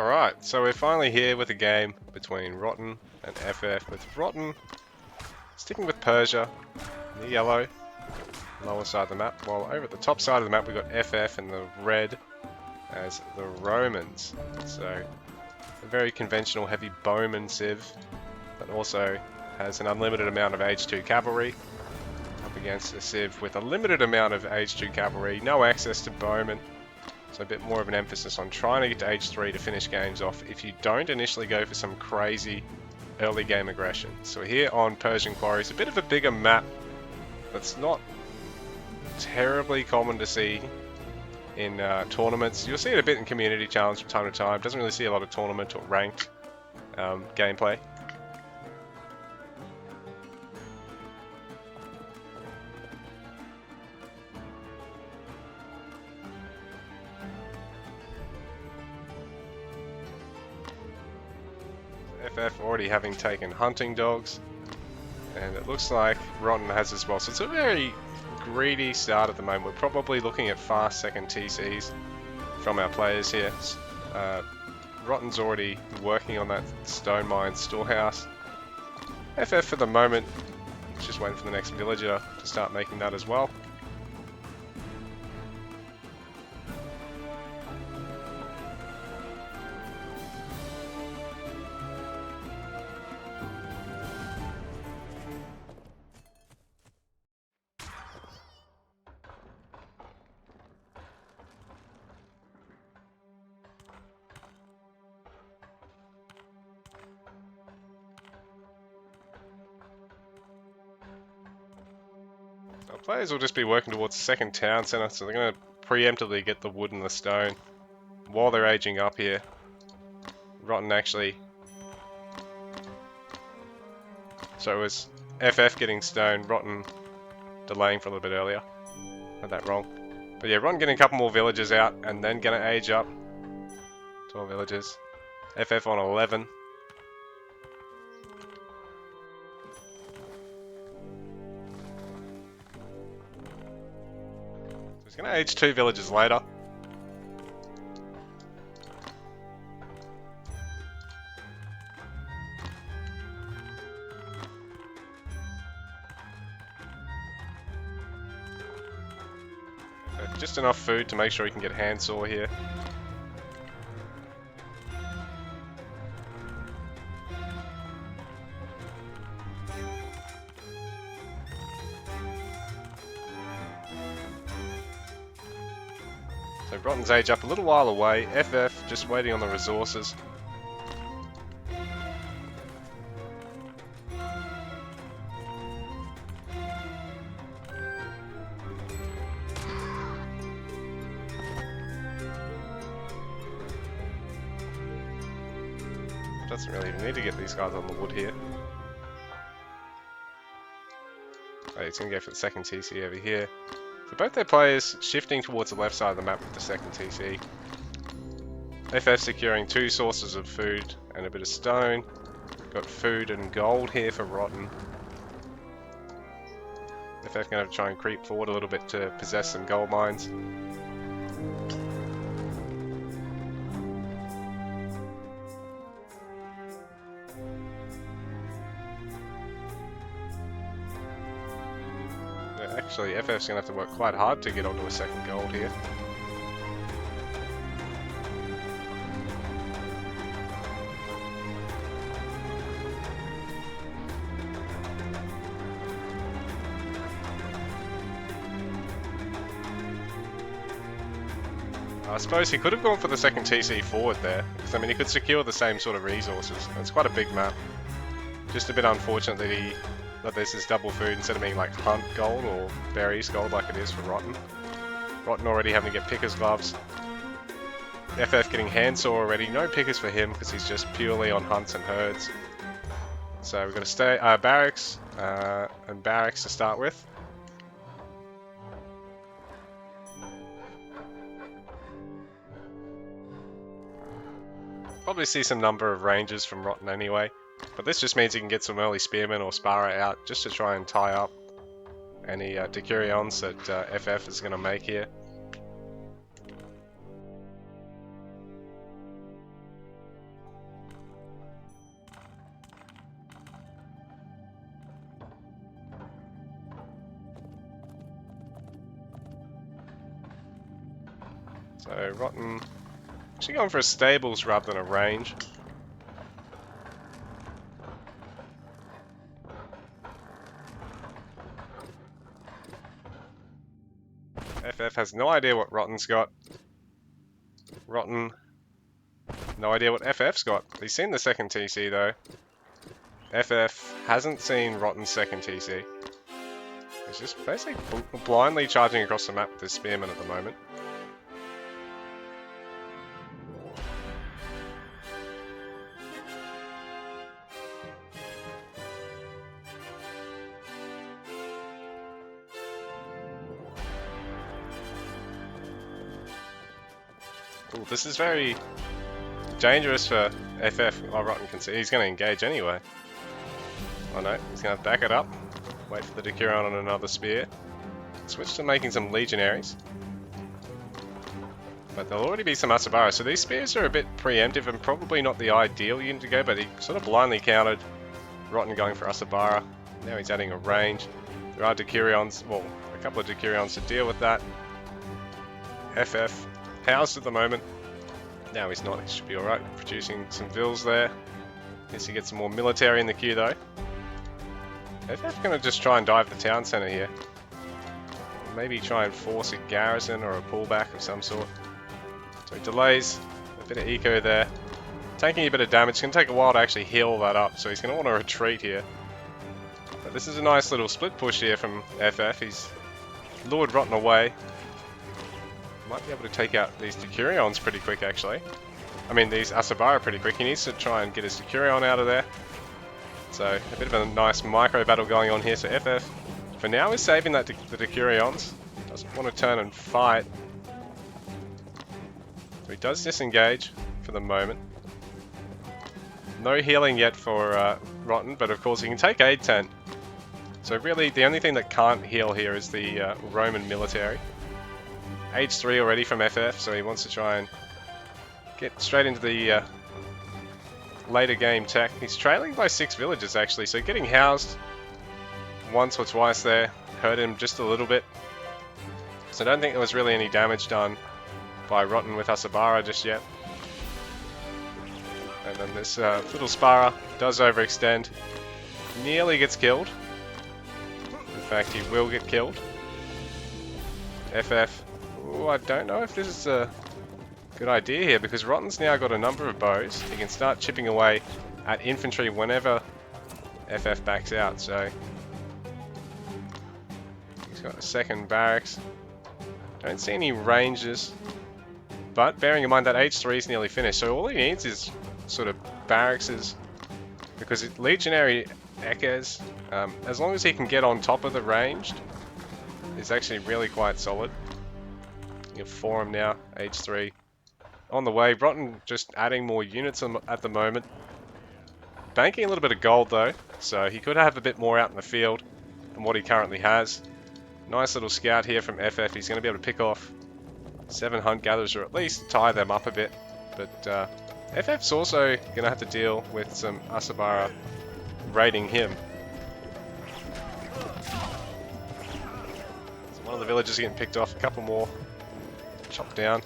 Alright, so we're finally here with a game between Rotten and FF, with Rotten sticking with Persia, in the yellow, lower side of the map, while over at the top side of the map we've got FF in the red as the Romans. So, a very conventional heavy bowman civ that also has an unlimited amount of Age 2 cavalry, up against a civ with a limited amount of Age 2 cavalry, no access to bowmen. So a bit more of an emphasis on trying to get to Age 3 to finish games off if you don't initially go for some crazy early game aggression. So we're here on Persian Quarries, a bit of a bigger map that's not terribly common to see in tournaments. You'll see it a bit in Community Challenge from time to time. Doesn't really see a lot of tournament or ranked gameplay. FF already having taken hunting dogs, and it looks like Rotten has as well. So it's a very greedy start at the moment. We're probably looking at fast second TCs from our players here. Rotten's already working on that stone mine storehouse. FF for the moment, just waiting for the next villager to start making that as well. Our players will just be working towards the second town centre, so they're going to preemptively get the wood and the stone while they're aging up here. Rotten actually... So it was FF getting stone, Rotten delaying for a little bit earlier. Had that wrong. But yeah, Rotten getting a couple more villagers out and then going to age up. 12 villagers. FF on 11. He's going to age 2 villagers later. Just enough food to make sure he can get handsaw here. So Rotten's age up a little while away. FF just waiting on the resources. Doesn't really even need to get these guys on the wood here. Oh, he's going to go for the second TC over here. So both their players shifting towards the left side of the map with the second TC. FF securing 2 sources of food and a bit of stone. Got food and gold here for Rotten. FF going to have to try and creep forward a little bit to possess some gold mines. Actually, FF's going to have to work quite hard to get onto a second gold here. I suppose he could have gone for the second TC forward there, because I mean he could secure the same sort of resources. It's quite a big map. Just a bit unfortunate that this is double food instead of being like hunt gold or berries gold like it is for Rotten. Rotten already having to get pickers gloves. FF getting handsaw already. No pickers for him because he's just purely on hunts and herds. So we've got to stay barracks and barracks to start with. Probably see some number of ranges from Rotten anyway. But this just means he can get some early spearmen or sparrow out just to try and tie up any decurions that FF is going to make here. So Rotten actually going for a stables rather than a range. FF has no idea what Rotten's got. Rotten, no idea what FF's got. He's seen the second TC though. FF hasn't seen Rotten's second TC. He's just basically blindly charging across the map with his spearman at the moment. Ooh, this is very dangerous for FF. Oh, Rotten can see. He's going to engage anyway. Oh no, he's going to back it up. Wait for the Decurion on another spear. Switch to making some legionaries. But there'll already be some Asabara. So these spears are a bit preemptive and probably not the ideal unit to go, but he sort of blindly countered Rotten going for Asabara. Now he's adding a range. There are Decurions, well, a couple of Decurions to deal with that. FF housed at the moment. Now he's not, he should be alright. Producing some vills there. Guess he gets some more military in the queue though. FF gonna just try and dive the town centre here. Maybe try and force a garrison or a pullback of some sort. So he delays, a bit of eco there. Taking a bit of damage, it's gonna take a while to actually heal that up, so he's gonna want to retreat here. But this is a nice little split push here from FF. He's lured Rotten away. Might be able to take out these Decurions pretty quick actually. I mean these Asabara pretty quick. He needs to try and get his Decurion out of there. So a bit of a nice micro battle going on here. So FF for now is saving that the Decurions. Doesn't want to turn and fight. So he does disengage for the moment. No healing yet for Rotten, but of course he can take aid 10. So really the only thing that can't heal here is the Roman military. Age 3 already from FF, so he wants to try and get straight into the later game tech. He's trailing by 6 villages actually, so getting housed once or twice there hurt him just a little bit. So I don't think there was really any damage done by Rotten with Asabara just yet. And then this little Spara does overextend. Nearly gets killed. In fact, he will get killed. FF. Ooh, I don't know if this is a good idea here because Rotten's now got a number of bows. He can start chipping away at infantry whenever FF backs out. So he's got a second barracks. Don't see any ranges. But bearing in mind that H3 is nearly finished, so all he needs is sort of barracks, because it's Legionary Ekes, as long as he can get on top of the ranged, is actually really quite solid. You have 4 now, H3 on the way. Rotten just adding more units at the moment. Banking a little bit of gold though, so he could have a bit more out in the field than what he currently has. Nice little scout here from FF. He's going to be able to pick off 7 hunt gatherers, or at least tie them up a bit. But FF's also going to have to deal with some Asabara raiding him. So one of the villagers getting picked off, a couple more chopped down.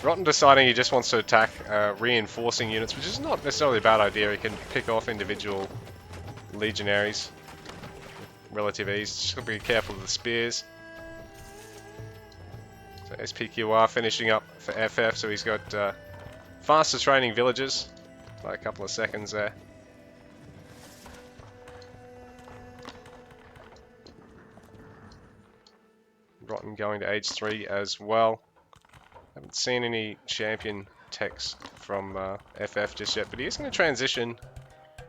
Rotten deciding he just wants to attack reinforcing units, which is not necessarily a bad idea. He can pick off individual legionaries with relative ease. Just got to be careful of the spears. So SPQR finishing up for FF, so he's got faster training villagers by a couple of seconds there. Rotten going to age 3 as well. Haven't seen any champion techs from FF just yet, but he is going to transition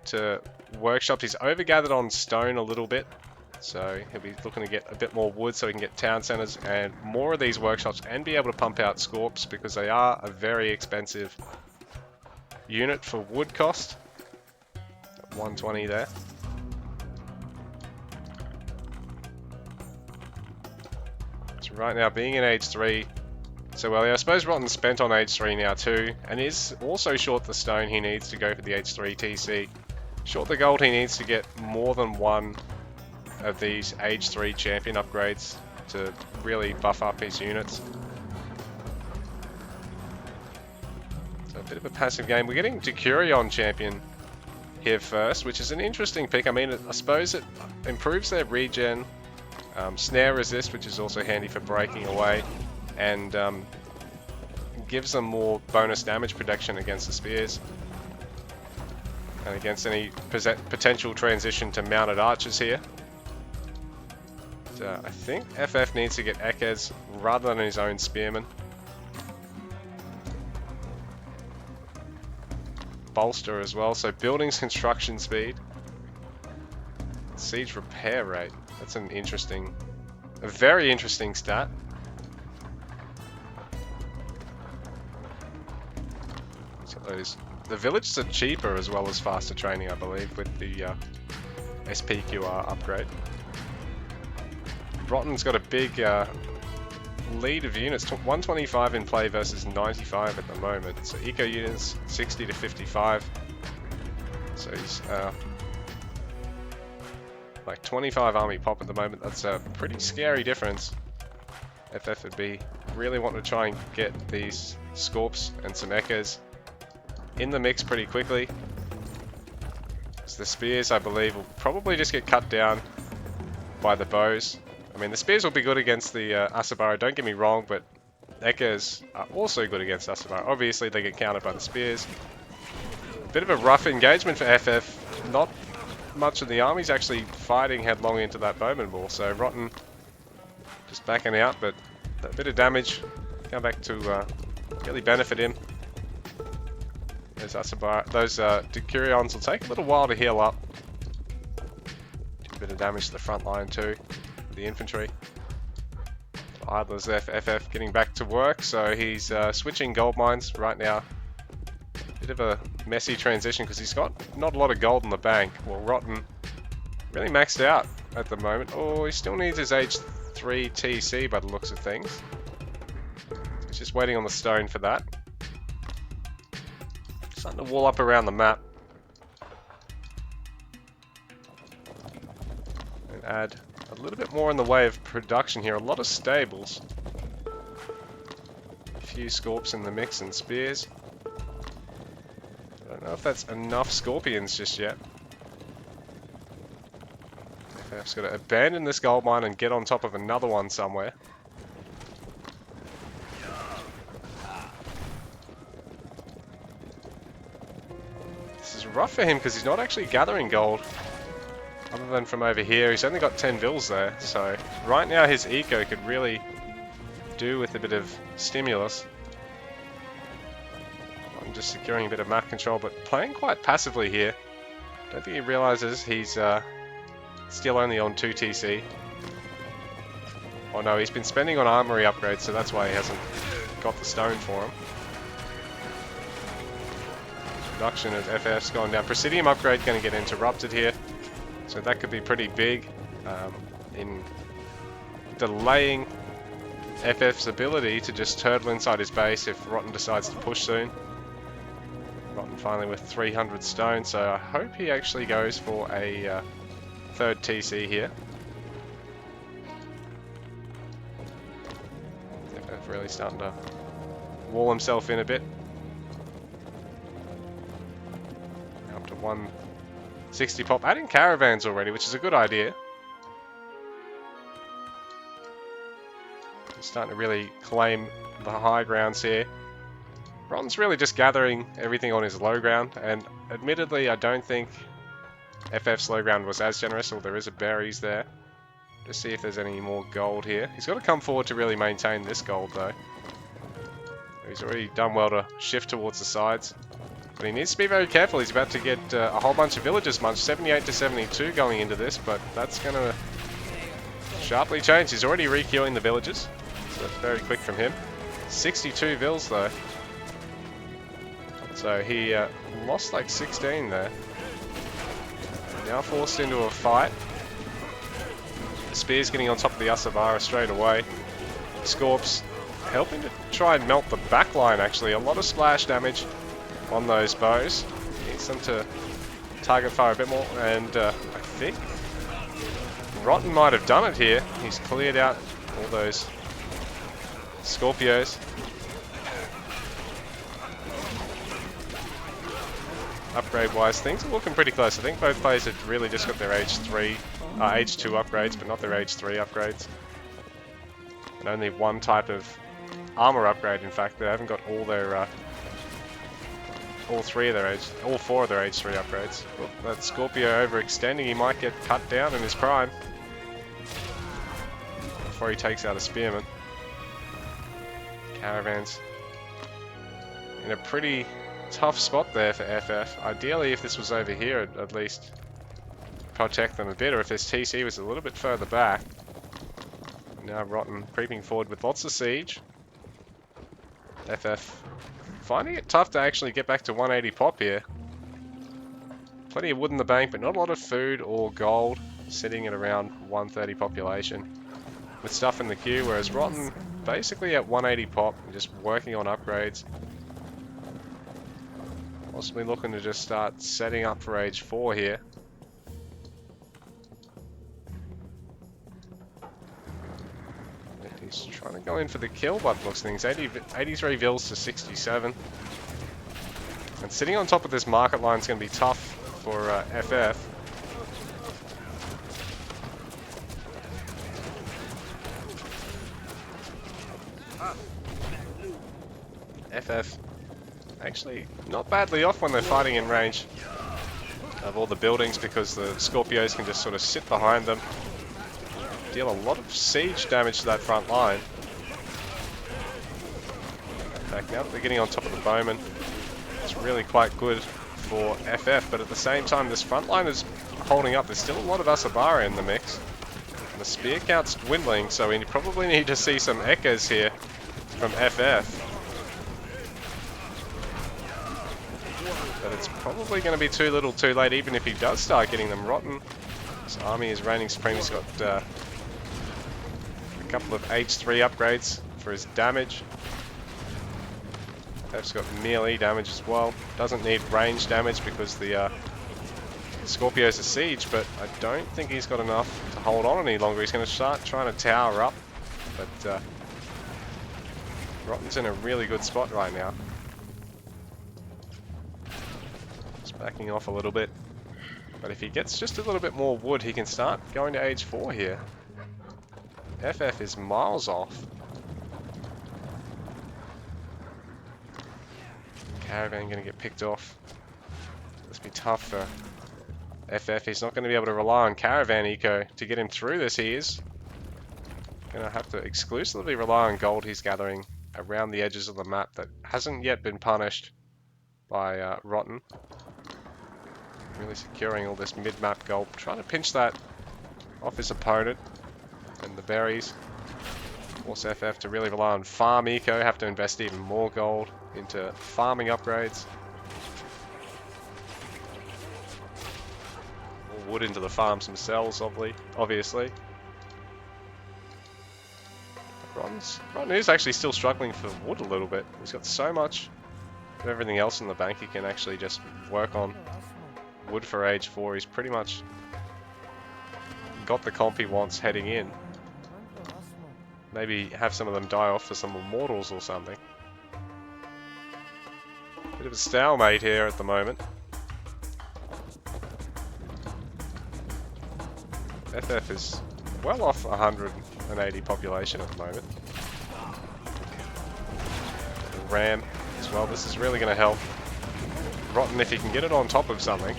to workshops. He's overgathered on stone a little bit, so he'll be looking to get a bit more wood so he can get town centers and more of these workshops and be able to pump out scorps, because they are a very expensive unit for wood cost. 120 there. So right now being in age 3, so well, yeah, I suppose Rotten's spent on age 3 now too, and is also short the stone he needs to go for the age 3 TC. Short the gold he needs to get more than one of these age 3 champion upgrades to really buff up his units. bit of a passive game. We're getting Decurion champion here first, which is an interesting pick. I mean, I suppose it improves their regen, snare resist, which is also handy for breaking away, and gives them more bonus damage protection against the spears and against any potential transition to mounted archers here. I think FF needs to get Ekez rather than his own spearman. Bolster as well, so buildings construction speed, siege repair rate. That's an interesting, a very interesting stat. The villages are cheaper as well as faster training, I believe, with the SPQR upgrade. Rotten's got a big lead of units, 125 in play versus 95 at the moment. So eco units 60 to 55. So he's like 25 army pop at the moment. That's a pretty scary difference. FF would be really wanting to try and get these Scorps and some Ekkas in the mix pretty quickly. So the spears, I believe, will probably just get cut down by the bows. I mean, the spears will be good against the Asabara, don't get me wrong, but Ekkas are also good against Asabara. Obviously, they get countered by the spears. A bit of a rough engagement for FF. Not much of the army's actually fighting headlong into that bowman ball, so Rotten just backing out, but a bit of damage come back to really benefit him. Those Asabara, those Decurions will take a little while to heal up. Do a bit of damage to the front line too. The infantry. Idlers FF getting back to work, so he's switching gold mines right now. Bit of a messy transition because he's got not a lot of gold in the bank. Well, Rotten really maxed out at the moment. Oh, he still needs his H3 TC by the looks of things. He's just waiting on the stone for that. Starting to wall up around the map. And add a little bit more in the way of production here. A lot of stables. A few Scorps in the mix and spears. I don't know if that's enough Scorpions just yet. FF's got to abandon this gold mine and get on top of another one somewhere. This is rough for him because he's not actually gathering gold. Other than from over here, he's only got 10 vills there, so right now his eco could really do with a bit of stimulus. I'm just securing a bit of map control, but playing quite passively here. Don't think he realizes he's still only on 2 TC. Oh no, he's been spending on armory upgrades, so that's why he hasn't got the stone for him. Production of FF's gone down. Presidium upgrade going to get interrupted here. So that could be pretty big in delaying FF's ability to just turtle inside his base if Rotten decides to push soon. Rotten finally with 300 stone, so I hope he actually goes for a third TC here. FF really starting to wall himself in a bit. Up to 160 pop. Adding caravans already, which is a good idea. He's starting to really claim the high grounds here. Ron's really just gathering everything on his low ground, and admittedly I don't think FF's low ground was as generous, or there is a berries there. Just see if there's any more gold here. He's got to come forward to really maintain this gold though. He's already done well to shift towards the sides. But he needs to be very careful. He's about to get a whole bunch of villagers munched. 78 to 72 going into this, but that's going to sharply change. He's already re-queuing the villagers. So that's very quick from him. 62 vills though. So he lost like 16 there. Now forced into a fight. The spear's getting on top of the Asabara straight away. Scorps helping to try and melt the backline actually. A lot of splash damage on those bows. Needs them to target fire a bit more, and I think Rotten might have done it here. He's cleared out all those Scorpios. upgrade-wise. Things are looking pretty close. I think both players have really just got their H2 upgrades, but not their H3 upgrades. And only one type of armor upgrade, in fact. They haven't got all their all four of their H3 upgrades. Oh, that Scorpio overextending, he might get cut down in his prime before he takes out a Spearman. Caravan's in a pretty tough spot there for FF. Ideally, if this was over here, it'd at least protect them a bit, or if this TC was a little bit further back. Now Rotten creeping forward with lots of siege. FF finding it tough to actually get back to 180 pop here. Plenty of wood in the bank, but not a lot of food or gold, sitting at around 130 population with stuff in the queue, whereas Rotten basically at 180 pop, just working on upgrades. Possibly looking to just start setting up for Age 4 here. He's trying to go in for the kill, but looks things 83 vills to 67. And sitting on top of this market line is going to be tough for FF. FF actually not badly off when they're fighting in range of all the buildings, because the Scorpios can just sort of sit behind them, deal a lot of siege damage to that front line. In fact, now that they're getting on top of the bowmen, it's really quite good for FF, but at the same time this front line is holding up. There's still a lot of Asabara in the mix. And the spear count's dwindling, so we probably need to see some echoes here from FF. But it's probably going to be too little too late, even if he does start getting them. Rotten. His army is reigning supreme. He's got a couple of H3 upgrades for his damage. FF's got melee damage as well. Doesn't need range damage because the Scorpio's a siege, but I don't think he's got enough to hold on any longer. He's going to start trying to tower up, but Rotten's in a really good spot right now. Backing off a little bit, but if he gets just a little bit more wood, he can start going to Age 4 here. FF is miles off. Caravan going to get picked off. This will be tough for FF. He's not going to be able to rely on Caravan Eco to get him through this. He is going to have to exclusively rely on gold he's gathering around the edges of the map that hasn't yet been punished by Rotten. Really securing all this mid-map gold, trying to pinch that off his opponent. And the berries force FF to really rely on farm eco, have to invest even more gold into farming upgrades. More wood into the farms themselves, obviously. Rotten is actually still struggling for wood a little bit. He's got so much of everything else in the bank, he can actually just work on wood for Age 4. He's pretty much got the comp he wants heading in. Maybe have some of them die off for some immortals or something. Bit of a stalemate here at the moment. FF is well off 180 population at the moment. The Ram as well. This is really going to help Rotten if he can get it on top of something.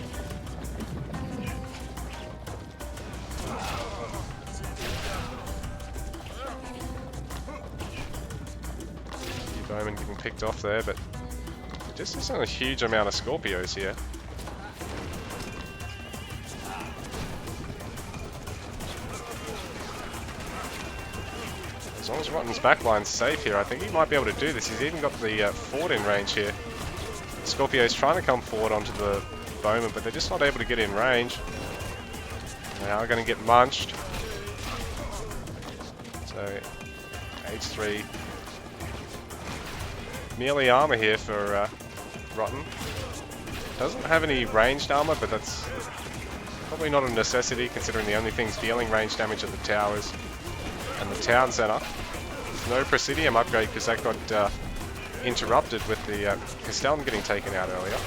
Bowman getting picked off there, but just isn't a huge amount of Scorpios here. As long as Rotten's backline's safe here, I think he might be able to do this. He's even got the fort in range here. Scorpio's trying to come forward onto the bowman, but they're just not able to get in range. They are going to get munched. So, H3 melee armor here for Rotten. Doesn't have any ranged armor, but that's probably not a necessity considering the only things dealing range damage are the towers and the town center. There's no Presidium upgrade because that got interrupted with the Castellan getting taken out earlier.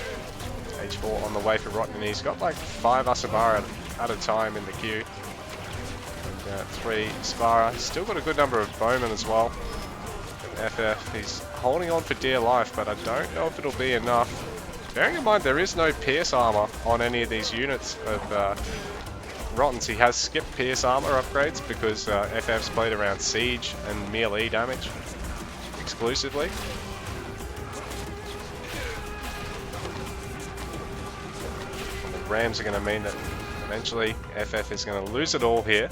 H4 on the way for Rotten, and he's got like 5 Asabara at a time in the queue. And 3 Spara. He's still got a good number of Bowmen as well. And FF, he's holding on for dear life, but I don't know if it'll be enough. Bearing in mind there is no Pierce Armor on any of these units of Rotten's. He has skipped Pierce Armor upgrades because FF's played around Siege and melee damage exclusively. And the Rams are going to mean that eventually FF is going to lose it all here.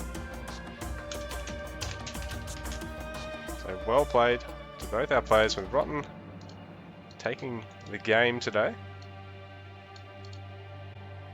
So well played to both our players, with Rotten taking the game today.